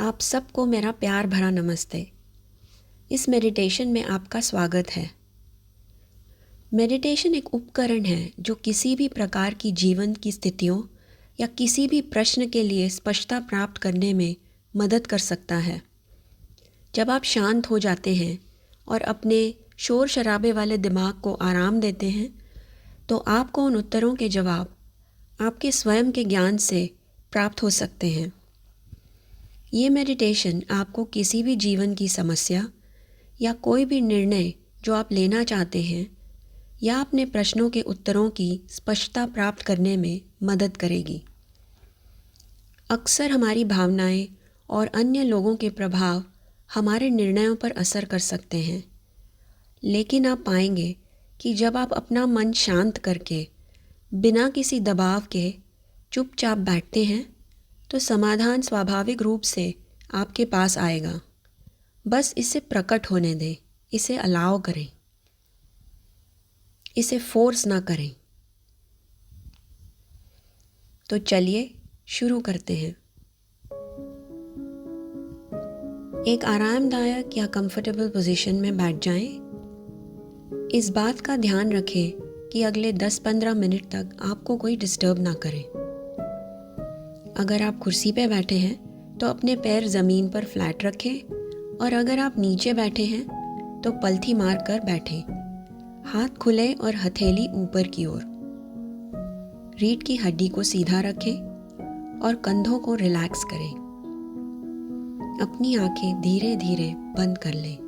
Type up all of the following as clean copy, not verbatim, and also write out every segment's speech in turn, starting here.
आप सबको मेरा प्यार भरा नमस्ते। इस मेडिटेशन में आपका स्वागत है। मेडिटेशन एक उपकरण है जो किसी भी प्रकार की जीवन की स्थितियों या किसी भी प्रश्न के लिए स्पष्टता प्राप्त करने में मदद कर सकता है। जब आप शांत हो जाते हैं और अपने शोर शराबे वाले दिमाग को आराम देते हैं, तो आपको उन उत्तरों के जवाब आपके स्वयं के ज्ञान से प्राप्त हो सकते हैं। ये मेडिटेशन आपको किसी भी जीवन की समस्या या कोई भी निर्णय जो आप लेना चाहते हैं या अपने प्रश्नों के उत्तरों की स्पष्टता प्राप्त करने में मदद करेगी। अक्सर हमारी भावनाएं और अन्य लोगों के प्रभाव हमारे निर्णयों पर असर कर सकते हैं, लेकिन आप पाएंगे कि जब आप अपना मन शांत करके बिना किसी दबाव के चुपचाप बैठते हैं, तो समाधान स्वाभाविक रूप से आपके पास आएगा। बस इसे प्रकट होने दें, इसे अलाउ करें, इसे फोर्स ना करें। तो चलिए शुरू करते हैं। एक आरामदायक या कंफर्टेबल पोजीशन में बैठ जाएं। इस बात का ध्यान रखें कि अगले 10-15 मिनट तक आपको कोई डिस्टर्ब ना करे। अगर आप कुर्सी पे बैठे हैं तो अपने पैर ज़मीन पर फ्लैट रखें, और अगर आप नीचे बैठे हैं तो पलथी मार कर बैठें। हाथ खुले और हथेली ऊपर की ओर। रीढ़ की हड्डी को सीधा रखें और कंधों को रिलैक्स करें। अपनी आंखें धीरे धीरे बंद कर लें।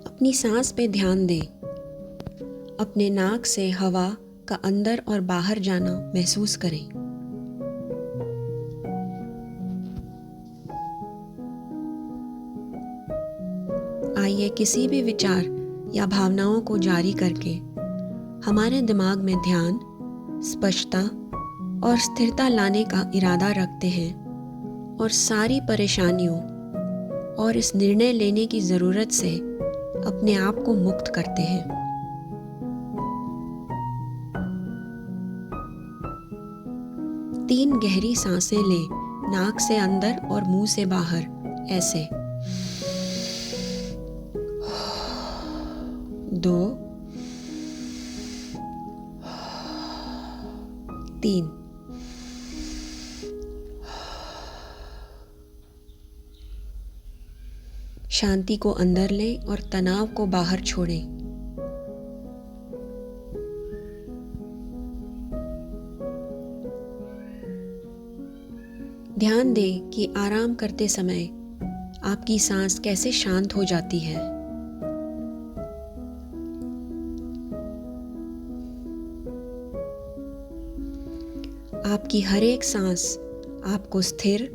अपनी सांस पे ध्यान दें। अपने नाक से हवा का अंदर और बाहर जाना महसूस करें। आइए किसी भी विचार या भावनाओं को जारी करके हमारे दिमाग में ध्यान, स्पष्टता और स्थिरता लाने का इरादा रखते हैं, और सारी परेशानियों और इस निर्णय लेने की ज़रूरत से अपने आप को मुक्त करते हैं। तीन गहरी सांसें लें, नाक से अंदर और मुंह से बाहर, ऐसे। 2, 3। शांति को अंदर लें और तनाव को बाहर छोड़ें। ध्यान दें कि आराम करते समय आपकी सांस कैसे शांत हो जाती है। आपकी हर एक सांस आपको स्थिर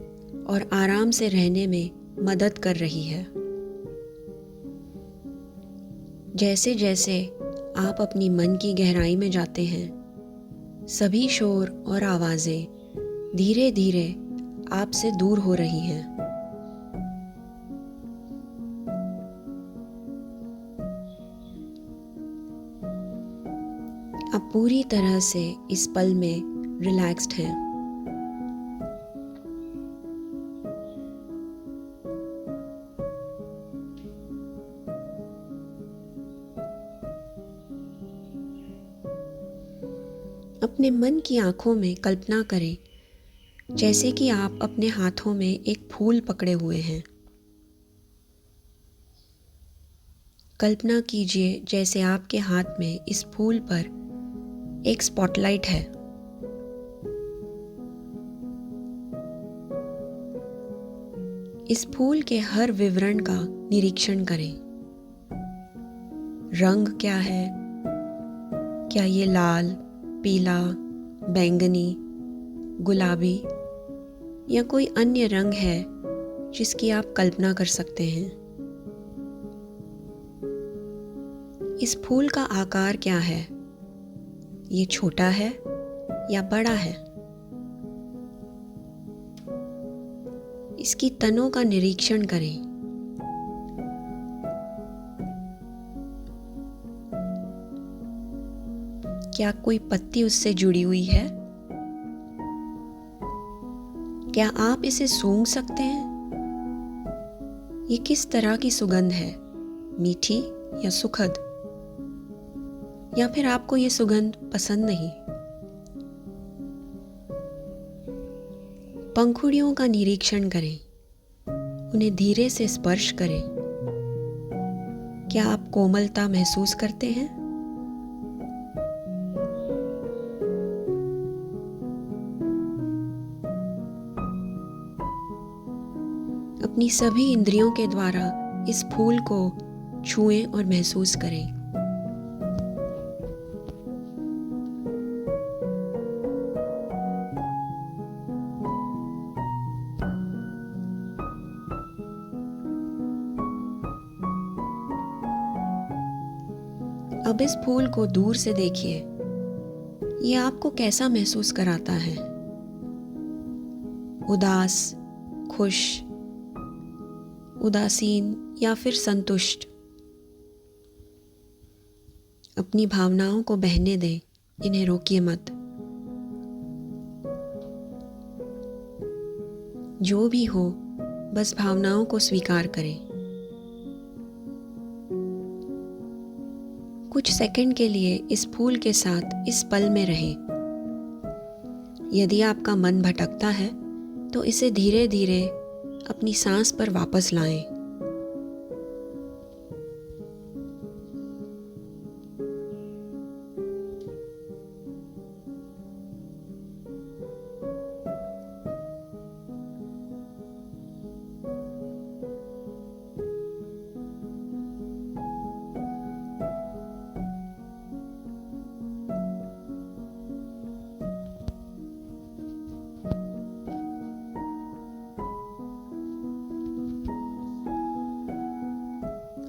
और आराम से रहने में मदद कर रही है। जैसे जैसे आप अपनी मन की गहराई में जाते हैं, सभी शोर और आवाज़ें धीरे धीरे आपसे दूर हो रही हैं। आप पूरी तरह से इस पल में रिलैक्स्ड हैं। अपने मन की आंखों में कल्पना करें जैसे कि आप अपने हाथों में एक फूल पकड़े हुए हैं। कल्पना कीजिए जैसे आपके हाथ में इस फूल पर एक स्पॉटलाइट है। इस फूल के हर विवरण का निरीक्षण करें। रंग क्या है? क्या ये लाल, पीला, बैंगनी, गुलाबी या कोई अन्य रंग है जिसकी आप कल्पना कर सकते हैं? इस फूल का आकार क्या है? ये छोटा है या बड़ा है? इसकी तनों का निरीक्षण करें। क्या कोई पत्ती उससे जुड़ी हुई है? क्या आप इसे सूंघ सकते हैं? ये किस तरह की सुगंध है? मीठी या सुखद? या फिर आपको ये सुगंध पसंद नहीं? पंखुड़ियों का निरीक्षण करें, उन्हें धीरे से स्पर्श करें। क्या आप कोमलता महसूस करते हैं? अपनी सभी इंद्रियों के द्वारा इस फूल को छुएं और महसूस करें। अब इस फूल को दूर से देखिए। ये आपको कैसा महसूस कराता है? उदास, खुश, उदासीन या फिर संतुष्ट? अपनी भावनाओं को बहने दें, इन्हें रोकिए मत। जो भी हो, बस भावनाओं को स्वीकार करें। कुछ सेकंड के लिए इस फूल के साथ इस पल में रहें। यदि आपका मन भटकता है तो इसे धीरे धीरे अपनी सांस पर वापस लाएं।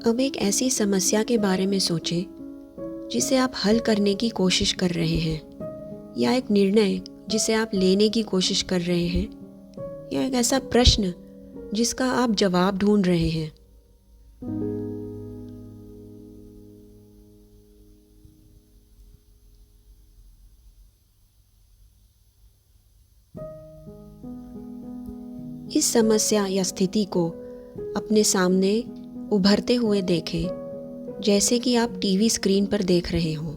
अब एक ऐसी समस्या के बारे में सोचें जिसे आप हल करने की कोशिश कर रहे हैं, या एक निर्णय जिसे आप लेने की कोशिश कर रहे हैं, या एक ऐसा प्रश्न जिसका आप जवाब ढूंढ रहे हैं। इस समस्या या स्थिति को अपने सामने उभरते हुए देखें, जैसे कि आप टीवी स्क्रीन पर देख रहे हों।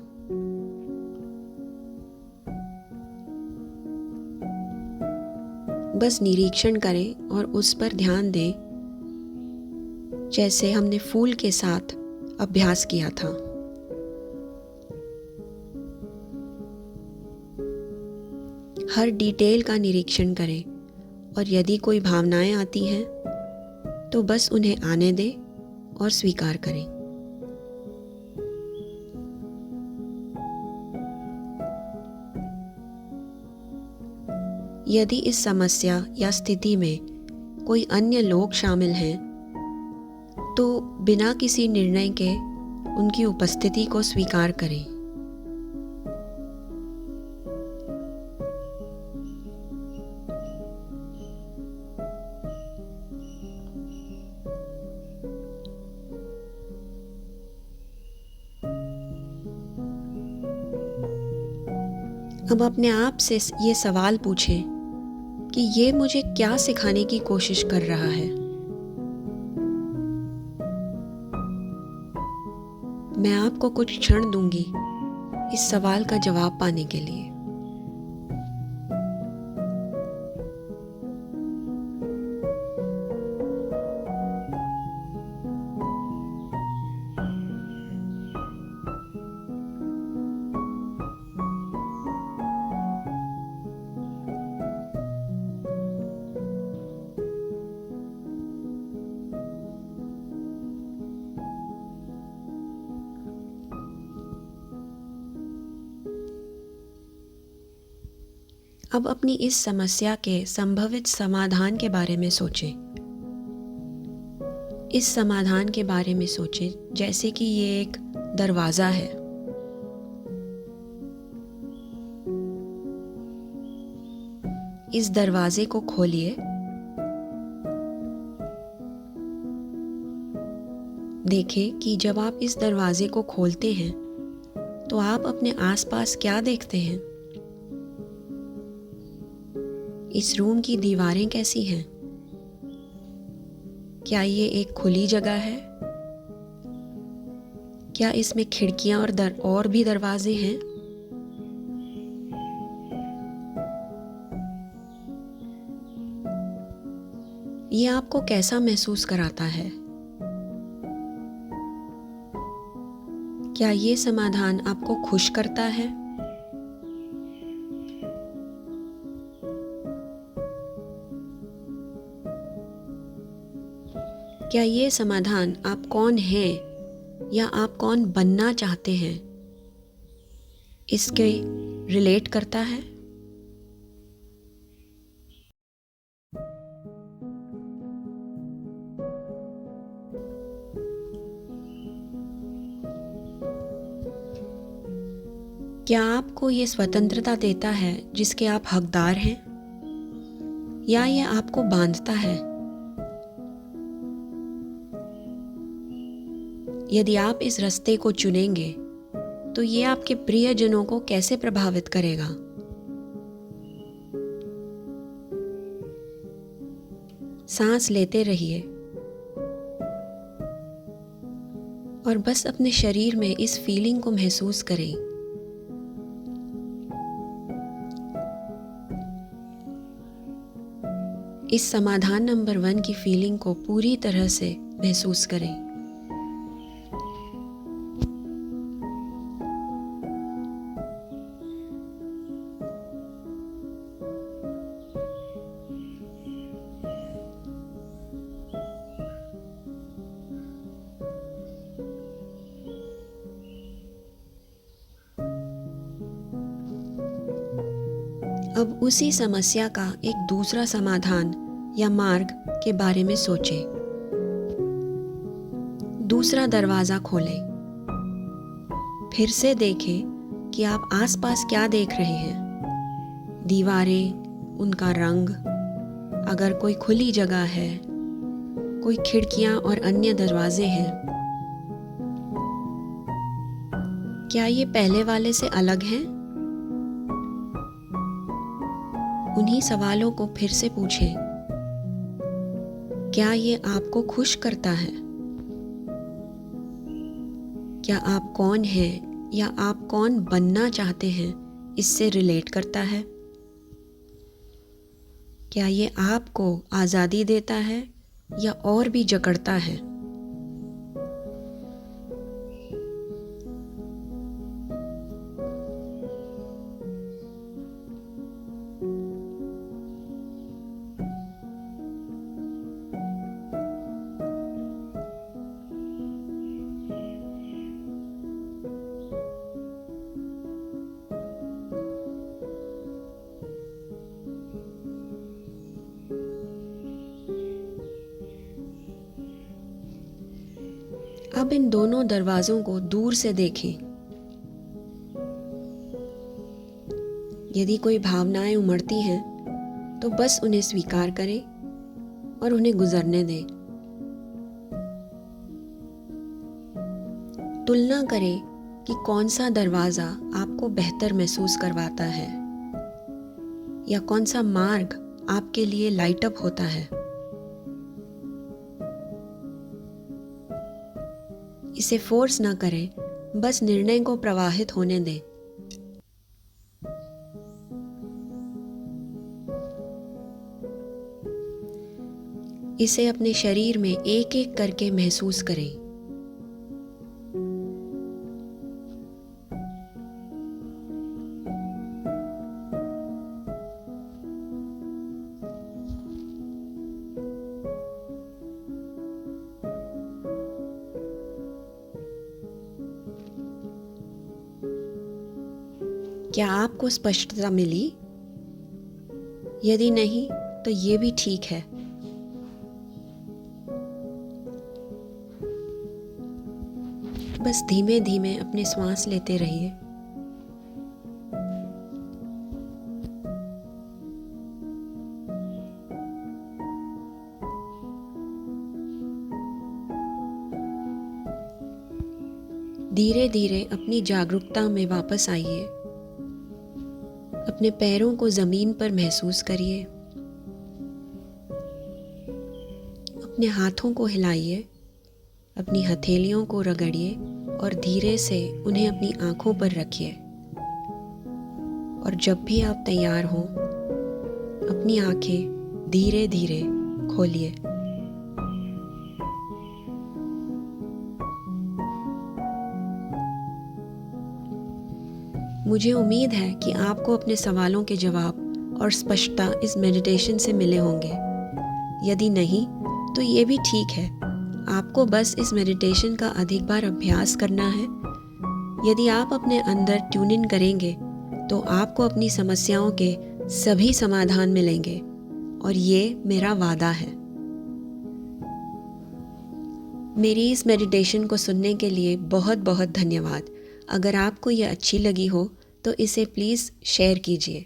बस निरीक्षण करें और उस पर ध्यान दें, जैसे हमने फूल के साथ अभ्यास किया था। हर डिटेल का निरीक्षण करें और यदि कोई भावनाएं आती हैं तो बस उन्हें आने दें और स्वीकार करें। यदि इस समस्या या स्थिति में कोई अन्य लोग शामिल हैं तो बिना किसी निर्णय के उनकी उपस्थिति को स्वीकार करें। अब अपने आप से ये सवाल पूछें कि ये मुझे क्या सिखाने की कोशिश कर रहा है। मैं आपको कुछ क्षण दूंगी इस सवाल का जवाब पाने के लिए। अब अपनी इस समस्या के संभावित समाधान के बारे में सोचें। इस समाधान के बारे में सोचें जैसे कि ये एक दरवाज़ा है। इस दरवाजे को खोलिए। देखें कि जब आप इस दरवाजे को खोलते हैं तो आप अपने आसपास क्या देखते हैं? इस रूम की दीवारें कैसी हैं? क्या ये एक खुली जगह है? क्या इसमें खिड़कियां और भी दरवाजे हैं? ये आपको कैसा महसूस कराता है? क्या ये समाधान आपको खुश करता है? क्या ये समाधान आप कौन हैं या आप कौन बनना चाहते हैं इसके रिलेट करता है? क्या आपको ये स्वतंत्रता देता है जिसके आप हकदार हैं, या ये आपको बांधता है? यदि आप इस रास्ते को चुनेंगे तो ये आपके प्रियजनों को कैसे प्रभावित करेगा? सांस लेते रहिए और बस अपने शरीर में इस फीलिंग को महसूस करें। इस समाधान नंबर 1 की फीलिंग को पूरी तरह से महसूस करें। अब उसी समस्या का एक दूसरा समाधान या मार्ग के बारे में सोचें। दूसरा दरवाजा खोलें। फिर से देखें कि आप आसपास क्या देख रहे हैं। दीवारें, उनका रंग, अगर कोई खुली जगह है, कोई खिड़कियां और अन्य दरवाजे हैं। क्या ये पहले वाले से अलग हैं? उन्हीं सवालों को फिर से पूछें। क्या ये आपको खुश करता है? क्या आप कौन हैं या आप कौन बनना चाहते हैं इससे रिलेट करता है? क्या ये आपको आज़ादी देता है या और भी जकड़ता है? अब इन दोनों दरवाजों को दूर से देखें। यदि कोई भावनाएं उमड़ती हैं तो बस उन्हें स्वीकार करें और उन्हें गुजरने दें। तुलना करें कि कौन सा दरवाज़ा आपको बेहतर महसूस करवाता है या कौन सा मार्ग आपके लिए लाइट अप होता है। इसे फोर्स ना करें, बस निर्णय को प्रवाहित होने दें। इसे अपने शरीर में एक एक करके महसूस करें। क्या आपको स्पष्टता मिली? यदि नहीं तो ये भी ठीक है। बस धीमे धीमे अपने श्वास लेते रहिए। धीरे धीरे अपनी जागरूकता में वापस आइए। अपने पैरों को ज़मीन पर महसूस करिए। अपने हाथों को हिलाइए, अपनी हथेलियों को रगड़िए और धीरे से उन्हें अपनी आँखों पर रखिए। और जब भी आप तैयार हों, अपनी आँखें धीरे धीरे खोलिए। मुझे उम्मीद है कि आपको अपने सवालों के जवाब और स्पष्टता इस मेडिटेशन से मिले होंगे। यदि नहीं, तो ये भी ठीक है। आपको बस इस मेडिटेशन का अधिक बार अभ्यास करना है। यदि आप अपने अंदर ट्यून इन करेंगे, तो आपको अपनी समस्याओं के सभी समाधान मिलेंगे, और ये मेरा वादा है। मेरी इस मेडिटेशन को सुनने के लिए बहुत बहुत धन्यवाद। अगर आपको ये अच्छी लगी हो तो इसे प्लीज़ शेयर कीजिए।